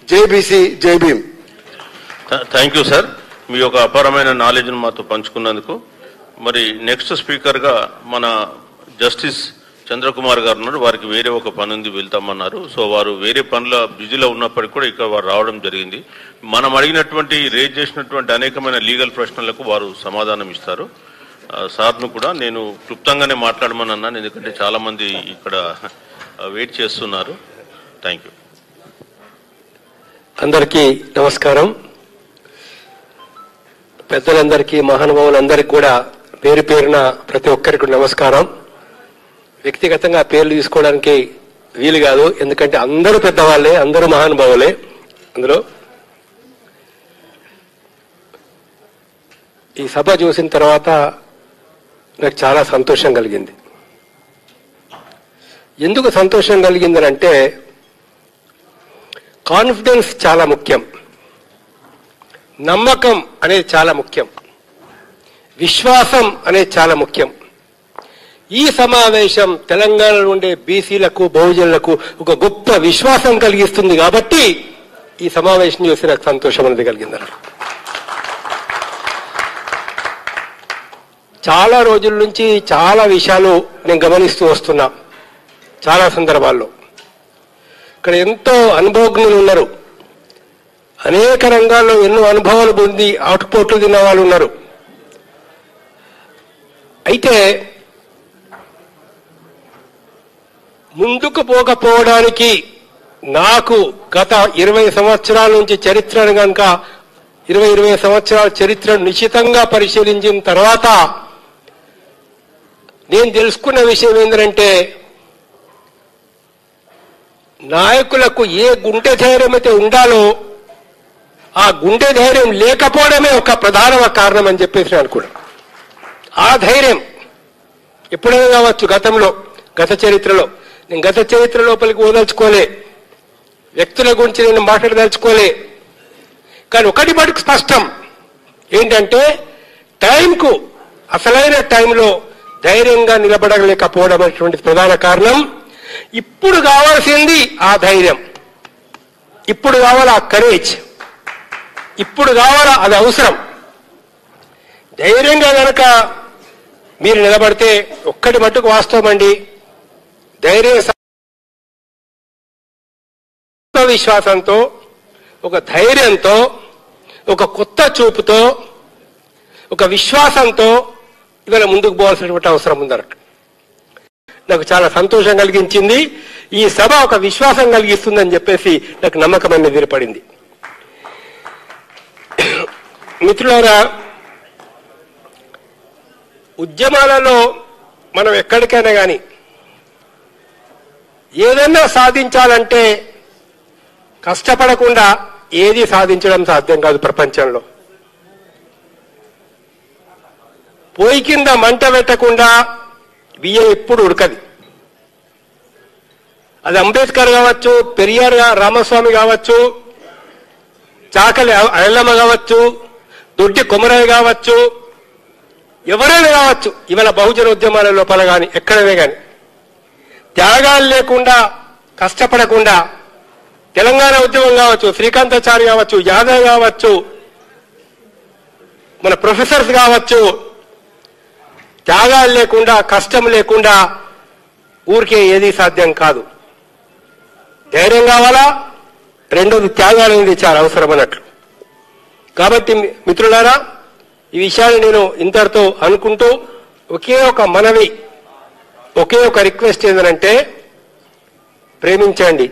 జై బీసీ, జై Bhim. Thank you sir, మీ యొక్క అపారమైన నాలెడ్జ్ను మాతో పంచుకున్నందుకు. మరి నెక్స్ట్ స్పీకర్గా మన జస్టిస్ చంద్రకుమార్ గారు ఉన్నారు. వారికి వేరే ఒక పని ఉంది, వెళ్తామన్నారు. సో వారు వేరే పనుల బిజీలో ఉన్నప్పటికీ కూడా ఇక్కడ వారు రావడం జరిగింది. మనం అడిగినటువంటి రేజ్ చేసినటువంటి అనేకమైన లీగల్ ప్రశ్నలకు వారు సమాధానం ఇస్తారు. సార్ను కూడా నేను క్లుప్తంగానే మాట్లాడమని అన్నాను, ఎందుకంటే చాలామంది ఇక్కడ వెయిట్ చేస్తున్నారు. Thank you. అందరికీ నమస్కారం. పెద్దలందరికీ, మహానుభావులందరికీ కూడా పేరు పేరున ప్రతి ఒక్కరికి నమస్కారం. వ్యక్తిగతంగా పేర్లు తీసుకోవడానికి వీలు కాదు, ఎందుకంటే అందరూ పెద్దవాళ్లే, అందరూ మహానుభావులే. అందులో ఈ సభ చూసిన తర్వాత నాకు చాలా సంతోషం కలిగింది. ఎందుకు సంతోషం కలిగిందనంటే, కాన్ఫిడెన్స్ చాలా ముఖ్యం, నమ్మకం అనేది చాలా ముఖ్యం, విశ్వాసం అనేది చాలా ముఖ్యం. ఈ సమావేశం తెలంగాణలో ఉండే బీసీలకు, బహుజనులకు ఒక గొప్ప విశ్వాసం కలిగిస్తుంది. కాబట్టి ఈ సమావేశం చూసి నాకు సంతోషం అనేది కలిగిందన్నారు. చాలా రోజుల నుంచి చాలా విషయాలు నేను గమనిస్తూ వస్తున్నా. చాలా సందర్భాల్లో ఇక్కడ ఎంతో అనుభవజ్ఞులు ఉన్నారు, అనేక రంగాల్లో ఎన్నో అనుభవాలు పొంది అవుట్పుట్లు తిన్న వాళ్ళు ఉన్నారు. అయితే ముందుకు పోకపోవడానికి నాకు గత 20 సంవత్సరాల నుంచి చరిత్రను కనుక 20 సంవత్సరాల చరిత్రను నిశ్చితంగా పరిశీలించిన తర్వాత నేను తెలుసుకున్న విషయం ఏంటంటే, నాయకులకు ఏ గుండె ధైర్యం అయితే ఉండాలో ఆ గుండె ధైర్యం లేకపోవడమే ఒక ప్రధాన కారణం అని చెప్పేసి అనుకున్నాను. ఆ ధైర్యం ఎప్పుడైనా కావచ్చు, గతంలో, గత చరిత్రలో. నేను గత చరిత్ర లోపలికి ఓదలుచుకోలే, వ్యక్తుల గురించి నేను మాట్లాడదలుచుకోలే. కానీ ఒకటి మటుకు స్పష్టం ఏంటంటే, టైంకు, అసలైన టైంలో ధైర్యంగా నిలబడలేకపోవడం అనేటువంటి ప్రధాన కారణం. ఇప్పుడు కావాల్సింది ఆ ధైర్యం, ఇప్పుడు కావాలా ఆ కరేజ్, ఇప్పుడు కావాలా అది అవసరం. ధైర్యంగా కనుక మీరు నిలబడితే ఒక్కటి మట్టుకు వాస్తవం అండి, ధైర్య విశ్వాసంతో, ఒక ధైర్యంతో, ఒక కొత్త చూపుతో, ఒక విశ్వాసంతో ఇవాళ ముందుకు పోవాల్సినటువంటి అవసరం ఉందన్నట్టు. నాకు చాలా సంతోషం కలిగించింది. ఈ సభ ఒక విశ్వాసం కలిగిస్తుందని చెప్పేసి నాకు నమ్మకం అనేది ఏర్పడింది. మిత్రులారా, ఉద్యమాలలో మనం ఎక్కడికైనా కానీ ఏదైనా సాధించాలంటే కష్టపడకుండా ఏది సాధించడం సాధ్యం కాదు. ప్రపంచంలో పోయి కింద మంట పెట్టకుండా బియ్యం ఎప్పుడు ఉడకది. అది అంబేద్కర్ కావచ్చు, పెరియార్ రామస్వామి కావచ్చు, చాకలి అయలమ్మ కావచ్చు, దొడ్డి కొమరయ్య కావచ్చు, ఎవరైనా కావచ్చు. ఇవాళ బహుజన ఉద్యమాల లోపల కానీ ఎక్కడనే కానీ త్యాగాలు లేకుండా, కష్టపడకుండా, తెలంగాణ ఉద్యమం కావచ్చు, శ్రీకాంతాచారి కావచ్చు, యాదవ్ కావచ్చు, మన ప్రొఫెసర్స్ కావచ్చు, త్యాగాలు లేకుండా, కష్టం లేకుండా ఊరికే ఏది సాధ్యం కాదు. ధైర్యం కావాలా, రెండోది త్యాగాలు అనేది చాలా అవసరం అన్నట్లు. కాబట్టి మిత్రులారా, ఈ విషయాన్ని నేను ఇంతటితో అనుకుంటూ ఒకే ఒక మనవి, ఒకే ఒక రిక్వెస్ట్ ఏంటంటే, ప్రేమించండి,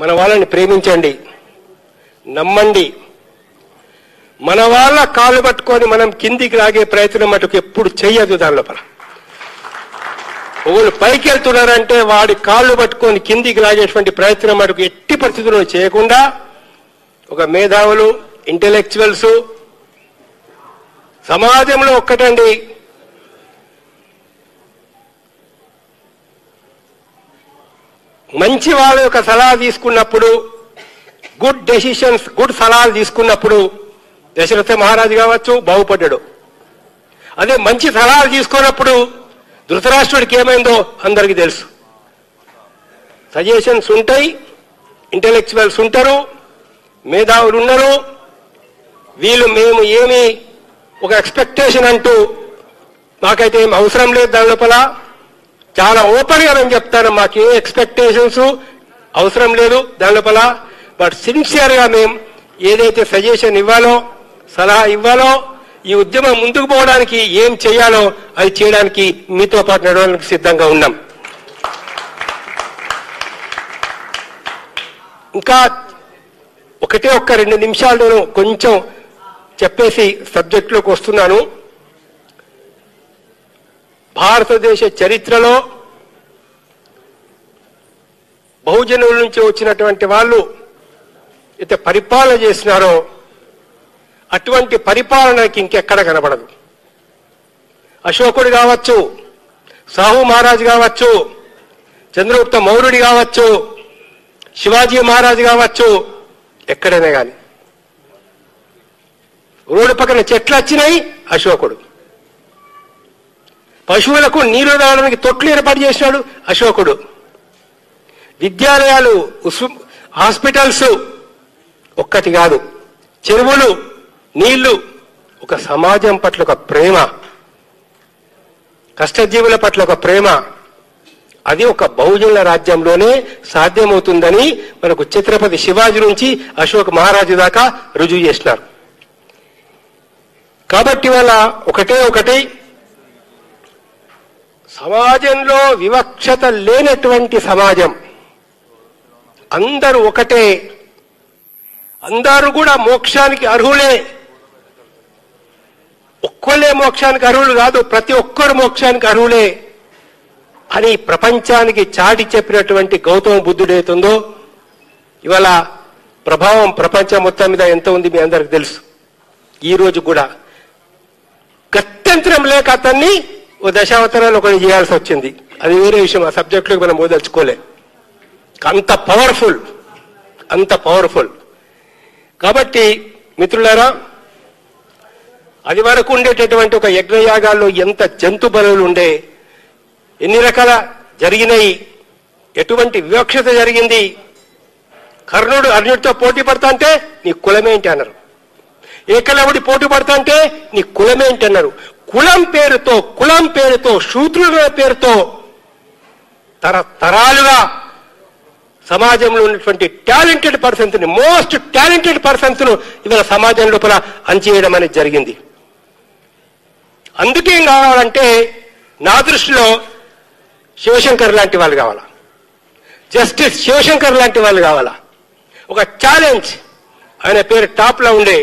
మన వాళ్ళని ప్రేమించండి, నమ్మండి. మన వాళ్ళ కాళ్ళు పట్టుకొని మనం కిందికి లాగే ప్రయత్నం మటుకు ఎప్పుడు చెయ్యదు. దాని లోపల వాళ్ళు పైకి వెళ్తున్నారంటే వాడి కాళ్ళు పట్టుకొని కిందికి లాగేటువంటి ప్రయత్నం మటుకు ఎట్టి పరిస్థితుల్లో చేయకుండా, ఒక మేధావులు, ఇంటెలెక్చువల్స్ సమాజంలో ఒక్కటండి, మంచి వాళ్ళ యొక్క సలహా తీసుకున్నప్పుడు, గుడ్ డెసిషన్స్, గుడ్ సలహాలు తీసుకున్నప్పుడు దశరథ మహారాజు కావచ్చు బాగుపడ్డాడు. అదే మంచి సలహాలు తీసుకున్నప్పుడు ధృతరాష్ట్రుడికి ఏమైందో అందరికీ తెలుసు. సజెషన్స్ ఉంటాయి, ఇంటెలెక్చువల్స్ ఉంటారు, మేధావులు ఉన్నారు. మేము ఏమి ఒక ఎక్స్పెక్టేషన్ అంటూ మాకైతే ఏం అవసరం లేదు. దాని లోపల చాలా ఓపెన్గా నేను చెప్తాను, మాకు ఏ ఎక్స్పెక్టేషన్స్ అవసరం లేదు దాని లోపల. బట్ సిన్సియర్గా మేము ఏదైతే సజెషన్ ఇవ్వాలో, సలహా ఇవ్వాలో, ఈ ఉద్యమం ముందుకు పోవడానికి ఏం చేయాలో అది చేయడానికి మీతో పాటు నడవడానికి సిద్ధంగా ఉన్నాం. ఇంకా ఒక్క 2 నిమిషాలు నేను కొంచెం చెప్పేసి సబ్జెక్టులోకి వస్తున్నాను. భారతదేశ చరిత్రలో బహుజనుల నుంచి వచ్చినటువంటి వాళ్ళు అయితే పరిపాలన చేసినారో అటువంటి పరిపాలనకి ఇంకెక్కడ కనబడదు. అశోకుడు కావచ్చు, సాహు మహారాజ్ కావచ్చు, చంద్రగుప్త మౌర్యుడు కావచ్చు, శివాజీ మహారాజ్ కావచ్చు, ఎక్కడైనా కానీ రోడ్డు పక్కన చెట్లు వచ్చినాయి అశోకుడు. పశువులకు నీళ్లు తాగడానికి తొట్లు ఏర్పాటు చేసినాడు అశోకుడు. విద్యాలయాలు, హాస్పిటల్స్ ఒక్కటి కాదు, చెరువులు, నీళ్లు, ఒక సమాజం పట్ల ఒక ప్రేమ, కష్టజీవుల పట్ల ఒక ప్రేమ, అది ఒక బహుజనుల రాజ్యంలోనే సాధ్యమవుతుందని మనకు ఛత్రపతి శివాజీ నుంచి అశోక్ మహారాజు దాకా రుజువు చేసినారు. కాబట్టి వాళ్ళ ఒకటి సమాజంలో వివక్షత లేనటువంటి సమాజం, అందరూ ఒకటే, అందరూ కూడా మోక్షానికి అర్హులే. ఒక్కళ్ళే మోక్షానికి అర్హులు కాదు, ప్రతి ఒక్కరు మోక్షానికి అర్హులే అని ప్రపంచానికి చాటి చెప్పినటువంటి గౌతమ బుద్ధుడైతుందో ఇవాళ ప్రభావం ప్రపంచం మొత్తం మీద ఎంత ఉంది మీ అందరికి తెలుసు. ఈ రోజు కూడా గత్యంతరం లేక అతన్ని ఓ దశావతారాలు ఒకటి చేయాల్సి వచ్చింది. అది వేరే విషయం, ఆ సబ్జెక్టులోకి మనం ఓదలుచుకోలే. అంత పవర్ఫుల్. కాబట్టి మిత్రులారా, అది వరకు ఉండేటటువంటి ఒక యజ్ఞయాగాల్లో ఎంత జంతు బలులు ఉండే, ఎన్ని రకాల జరిగినాయి, ఎటువంటి వివక్షత జరిగింది. కర్ణుడు అర్జునుడితో పోటీ పడతా అంటే నీ కులమేంటి అన్నారు. ఏకలవుడి పోటీ పడతా అంటే నీ కులమేంటి అన్నారు. కులం పేరుతో శూద్రుల పేరుతో తరతరాలుగా సమాజంలో ఉన్నటువంటి టాలెంటెడ్ పర్సన్స్ ని, మోస్ట్ టాలెంటెడ్ పర్సన్స్ ను ఇవాళ సమాజం లోపల అంచేయడం అనేది జరిగింది. అందుకేం కావాలంటే నా దృష్టిలో శివశంకర్ లాంటి వాళ్ళు కావాలా, జస్టిస్ శివశంకర్ లాంటి వాళ్ళు కావాలా. ఒక ఛాలెంజ్, ఆయన పేరు టాప్ లో ఉండే,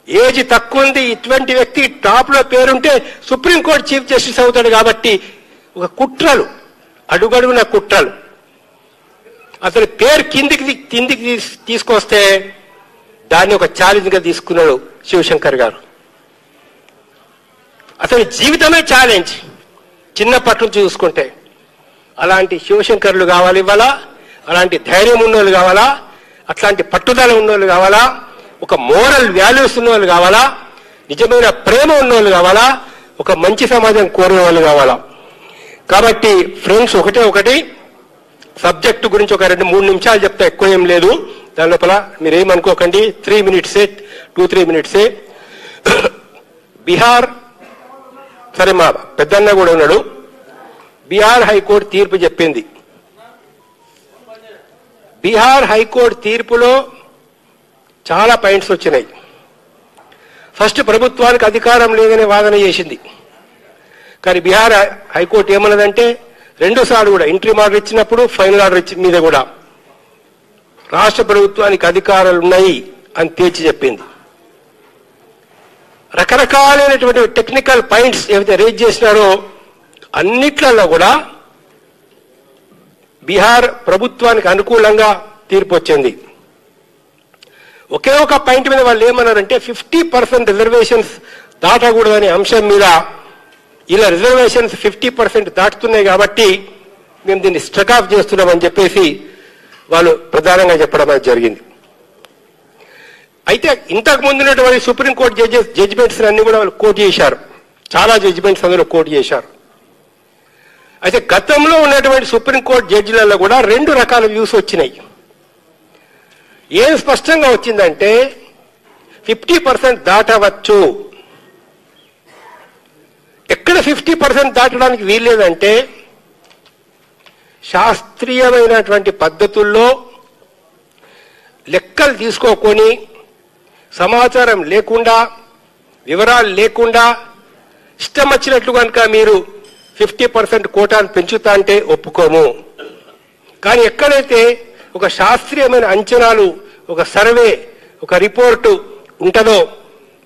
ఏజ్ తక్కువ ఉంది, ఇటువంటి వ్యక్తి టాప్ లో పేరుంటే సుప్రీంకోర్టు చీఫ్ జస్టిస్ అవుతాడు. కాబట్టి ఒక కుట్రలు, అడుగడుగున కుట్రలు, అతని పేరు కిందికి తీసుకొస్తే దాన్ని ఒక ఛాలెంజ్ గా తీసుకున్నాడు శివశంకర్ గారు. అతని జీవితమే ఛాలెంజ్ చిన్నప్పటి నుంచి చూసుకుంటే. అలాంటి శివశంకర్లు కావాలి ఇవాళ, అలాంటి ధైర్యం ఉన్నోళ్ళు కావాలా, అట్లాంటి పట్టుదల ఉన్నోళ్ళు కావాలా, ఒక మోరల్ వాల్యూస్ ఉన్నోళ్ళు కావాలా, నిజమైన ప్రేమ ఉన్నోళ్ళు కావాలా, ఒక మంచి సమాజం కోరే వాళ్ళు కావాలా. కాబట్టి ఫ్రెండ్స్, ఒకటి సబ్జెక్టు గురించి ఒక 2-3 నిమిషాలు చెప్తా, ఎక్కువ ఏం లేదు. దాని లోపల మీరేమనుకోకండి, 3 మినిట్సే, 2-3 మినిట్సే. బీహార్, సరే మా పెద్దన్న కూడా ఉన్నాడు, బీహార్ హైకోర్టు తీర్పు చెప్పింది. బీహార్ హైకోర్టు తీర్పులో చాలా పాయింట్స్ వచ్చినాయి. ఫస్ట్ ప్రభుత్వానికి అధికారం లేదనే వాదన చేసింది. కానీ బీహార్ హైకోర్టు ఏమన్నదంటే, 2 సార్లు కూడా ఇంట్రీ ఆర్డర్ ఇచ్చినప్పుడు, ఫైనల్ ఆర్డర్ ఇచ్చిన మీద కూడా రాష్ట్ర ప్రభుత్వానికి అధికారాలు ఉన్నాయి అని తేల్చి చెప్పింది. రకరకాలైనటువంటి టెక్నికల్ పాయింట్స్ ఏవైతే రేజ్ చేసినారో అన్నిట్లలో కూడా బీహార్ ప్రభుత్వానికి అనుకూలంగా తీర్పు వచ్చింది. ఒకే ఒక పాయింట్ మీద వాళ్ళు ఏమన్నారంటే 50% రిజర్వేషన్స్ దాటకూడదనే అంశం మీద, ఇలా రిజర్వేషన్స్ 50% దాటుతున్నాయి కాబట్టి మేము దీన్ని స్ట్రక్ ఆఫ్ చేస్తున్నామని చెప్పేసి వాళ్ళు ప్రధానంగా చెప్పడం అనేది జరిగింది. అయితే ఇంతకు ముందున్నటువంటి సుప్రీంకోర్టు జడ్జిమెంట్స్ అన్ని కూడా వాళ్ళు కోట్ చేశారు, చాలా జడ్జిమెంట్స్ అందులో కోట్ చేశారు. అయితే గతంలో ఉన్నటువంటి సుప్రీంకోర్టు జడ్జిలలో కూడా 2 రకాల వ్యూస్ వచ్చినాయి. ఏం స్పష్టంగా వచ్చిందంటే 50% దాటవచ్చు. ఎక్కడ 50% దాటడానికి వీల్లేదంటే శాస్త్రీయమైనటువంటి పద్ధతుల్లో లెక్కలు తీసుకోకొని సమాచారం లేకుండా వివరాలు లేకుండా ఇష్టం వచ్చినట్లు కనుక మీరు 50% కోటాను పెంచుతా అంటే ఒప్పుకోము. కానీ ఎక్కడైతే ఒక శాస్త్రీయమైన అంచనాలు, ఒక సర్వే, ఒక రిపోర్టు ఉంటుందో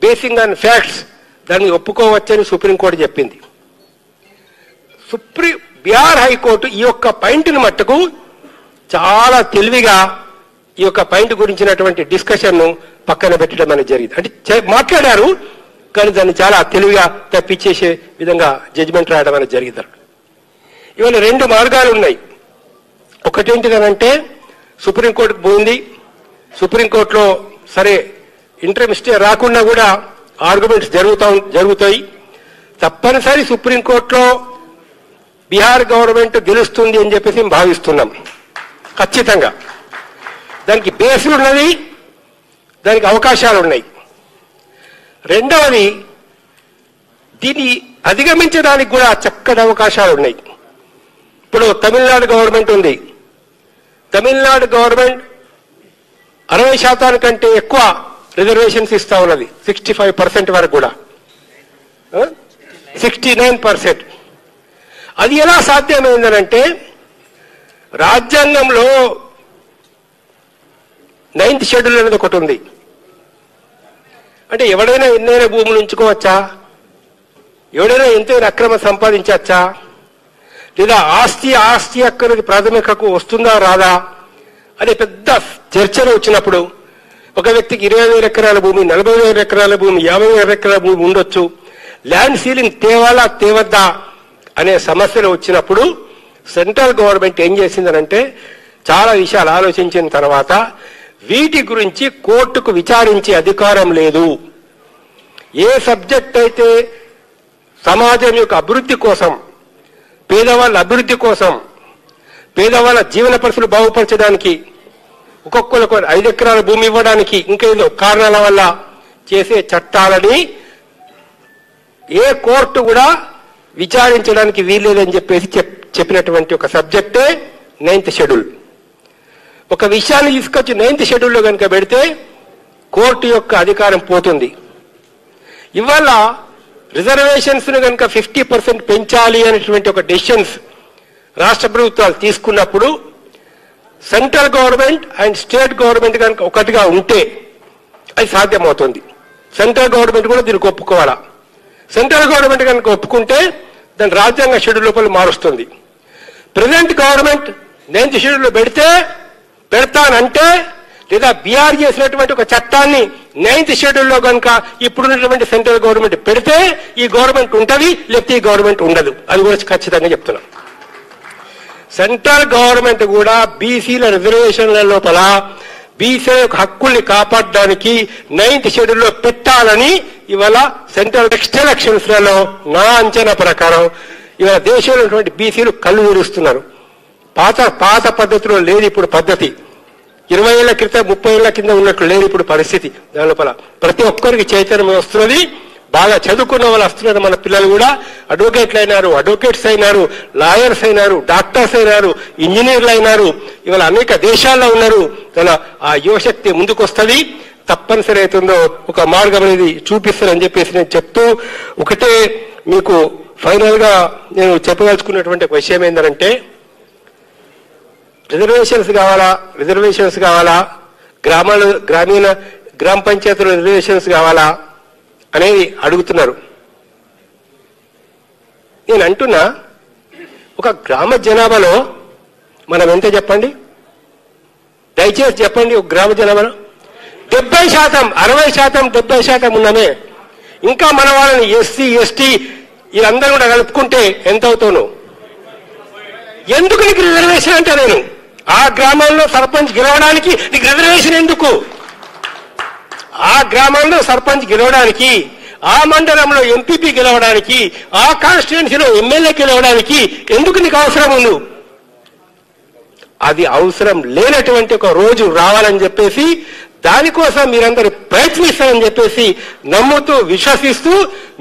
బేసింగ్ ఆన్ ఫ్యాక్ట్స్, దాన్ని ఒప్పుకోవచ్చని సుప్రీంకోర్టు చెప్పింది. బీహార్ హైకోర్టు ఈ యొక్క పాయింట్ని మట్టుకు చాలా తెలివిగా ఈ యొక్క పాయింట్ గురించినటువంటి డిస్కషన్ను పక్కన పెట్టడం అనేది జరిగింది. అంటే మాట్లాడారు కానీ దాన్ని చాలా తెలివిగా తప్పించేసే విధంగా జడ్జిమెంట్ రాయడం అనేది జరిగింది. ఇవాళ 2 మార్గాలు ఉన్నాయి. ఒకటేంటిదనంటే సుప్రీంకోర్టుకు పోయింది, సుప్రీంకోర్టులో సరే ఇంటర్మ్ స్టే రాకుండా కూడా ఆర్గ్యుమెంట్స్ జరుగుతాయి. తప్పనిసరి సుప్రీంకోర్టులో బీహార్ గవర్నమెంట్ గెలుస్తుంది అని చెప్పేసి మేము భావిస్తున్నాం. ఖచ్చితంగా దానికి బేస్లు ఉన్నది, దానికి అవకాశాలు ఉన్నాయి. రెండవది, దీన్ని అధిగమించడానికి కూడా చక్కటి అవకాశాలు ఉన్నాయి. ఇప్పుడు తమిళనాడు గవర్నమెంట్ ఉంది. తమిళనాడు గవర్నమెంట్ 60% కంటే ఎక్కువ రిజర్వేషన్స్ ఇస్తా ఉన్నది. 65% వరకు కూడా 69%. అది ఎలా సాధ్యమైందనంటే రాజ్యాంగంలో 9th షెడ్యూల్ అనేది ఒకటి ఉంది. అంటే ఎవడైనా ఎన్నైనా భూములు ఉంచుకోవచ్చా, ఎవడైనా ఎంతైనా అక్రమ సంపాదించవచ్చా, లేదా ఆస్తి హక్కు ప్రాథమిక హక్కు వస్తుందా రాదా అనే పెద్ద చర్చలు వచ్చినప్పుడు ఒక వ్యక్తికి 20,000 ఎకరాల భూమి, 40,000 ఎకరాల భూమి, 50,000 ఎకరాల భూమి ఉండొచ్చు. ల్యాండ్ సీలింగ్ తేవాలా తేవద్దా అనే సమస్యలు వచ్చినప్పుడు సెంట్రల్ గవర్నమెంట్ ఏం చేసిందనంటే చాలా విషయాలు ఆలోచించిన తర్వాత వీటి గురించి కోర్టుకు విచారించే అధికారం లేదు. ఏ సబ్జెక్ట్ అయితే సమాజం యొక్క అభివృద్ధి కోసం, పేదవాళ్ళ అభివృద్ధి కోసం, పేదవాళ్ళ జీవన పరిస్థితులు బాగుపరచడానికి, ఒక్కొక్కరికి 5 ఎకరాల భూమి ఇవ్వడానికి, ఇంకేదో కారణాల వల్ల చేసే చట్టాలని ఏ కోర్టు కూడా విచారించడానికి వీల్లేదని చెప్పేసి చెప్పినటువంటి ఒక సబ్జెక్టే 9th షెడ్యూల్. ఒక విషయాన్ని తీసుకొచ్చి 9th షెడ్యూల్లో కనుక పెడితే కోర్టు యొక్క అధికారం పోతుంది. ఇవాళ రిజర్వేషన్స్ ను కనుక 50% పెంచాలి అనేటువంటి ఒక డెసిషన్స్ రాష్ట్ర ప్రభుత్వాలు తీసుకున్నప్పుడు central government and state government కనుక ఒకటిగా ఉంటే అది సాధ్యమవుతుంది. సెంట్రల్ గవర్నమెంట్ కూడా దీనికి ఒప్పుకోవాలా. సెంట్రల్ గవర్నమెంట్ కనుక ఒప్పుకుంటే దాని రాజ్యాంగ షెడ్యూల్ లోపల మారుస్తుంది. ప్రెసిడెంట్ గవర్నమెంట్ 9th షెడ్యూల్లో పెడతానంటే లేదా బీఆర్ చేసినటువంటి ఒక చట్టాన్ని 9th షెడ్యూల్లో కనుక ఇప్పుడున్నటువంటి సెంట్రల్ గవర్నమెంట్ పెడితే ఈ గవర్నమెంట్ ఉంటుంది, లేకపోతే ఈ గవర్నమెంట్ ఉండదు. అది కూడా ఖచ్చితంగా చెప్తున్నాం. సెంట్రల్ గవర్నమెంట్ కూడా బీసీల రిజర్వేషన్ల లోపల బీసీల యొక్క హక్కుల్ని కాపాడడానికి 9th షెడ్యూల్లో పెట్టాలని ఇవాళ సెంట్రల్ నెక్స్ట్ ఎలక్షన్స్ లలో నా అంచనా ప్రకారం ఇవాళ దేశంలో ఉన్నటువంటి బీసీలు కళ్ళు తెరుస్తున్నారు. పాత పద్ధతిలో లేదు ఇప్పుడు పద్ధతి. 20 ఏళ్ల క్రితం 30 ఏళ్ల కింద ఉన్నట్లు లేదు ఇప్పుడు పరిస్థితి. దాని లోపల ప్రతి ఒక్కరికి చైతన్యం వస్తున్నది. బాగా చదువుకున్న వాళ్ళు వస్తున్నారు. మన పిల్లలు కూడా అడ్వకేట్లు అయినారు, అడ్వకేట్స్ అయినారు, లాయర్స్ అయినారు, డాక్టర్స్ అయినారు, ఇంజనీర్లు అయినారు. ఇవాళ అనేక దేశాల్లో ఉన్నారు. ఆ యువశక్తి ముందుకు వస్తుంది. తప్పనిసరి అవుతుందో ఒక మార్గం అనేది చూపిస్తారని చెప్పేసి నేను చెప్తూ ఒకటే మీకు ఫైనల్ గా నేను చెప్పదలుచుకున్నటువంటి ఒక విషయం ఏంటంటే రిజర్వేషన్స్ కావాలా, గ్రామ పంచాయతీలో రిజర్వేషన్స్ కావాలా అనేది అడుగుతున్నారు. నేను అంటున్నా, ఒక గ్రామ జనాభాలో మనం ఎంత చెప్పండి, దయచేసి చెప్పండి. ఒక గ్రామ జనాభాలో 70%, 60%, 70% ఉన్నామే. ఇంకా మన వాళ్ళని ఎస్సీ, ఎస్టీ వీళ్ళందరూ కూడా కలుపుకుంటే ఎంత అవుతాను? ఎందుకు నీకు రిజర్వేషన్ అంటే నేను ఆ గ్రామంలో సర్పంచ్ గెలవడానికి నీకు రిజర్వేషన్ ఎందుకు? ఆ గ్రామంలో సర్పంచ్ గెలవడానికి, ఆ మండలంలో ఎంపీపీ గెలవడానికి, ఆ కాన్స్టిట్యుయెన్సీలో ఎమ్మెల్యే గెలవడానికి ఎందుకు నీకు అవసరం ఉంది? అది అవసరం లేనటువంటి ఒక రోజు రావాలని చెప్పేసి దానికోసం మీరందరూ ప్రయత్నిస్తారని చెప్పేసి నమ్ముతూ విశ్వసిస్తూ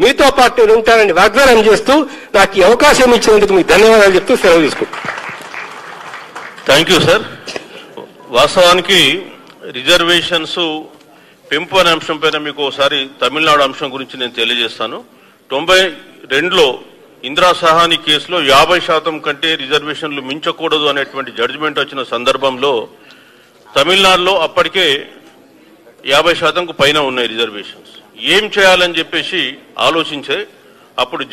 మీతో పాటు నేను ఉంటానని వాగ్దానం చేస్తూ నాకు ఈ అవకాశం ఇచ్చినందుకు మీకు ధన్యవాదాలు చెప్తూ సెలవు తీసుకుంటాను. Thank you sir. వాస్తవానికి రిజర్వేషన్స్ పెంపు అనే అంశం పైన మీకు ఒకసారి తమిళనాడు అంశం గురించి నేను తెలియజేస్తాను. 92లో ఇందిరా సహాని కేసులో 50% కంటే రిజర్వేషన్లు మించకూడదు అనేటువంటి జడ్జిమెంట్ వచ్చిన సందర్భంలో తమిళనాడులో అప్పటికే 50%కు పైన ఉన్నాయి రిజర్వేషన్స్. ఏం చేయాలని చెప్పేసి ఆలోచించే అప్పుడు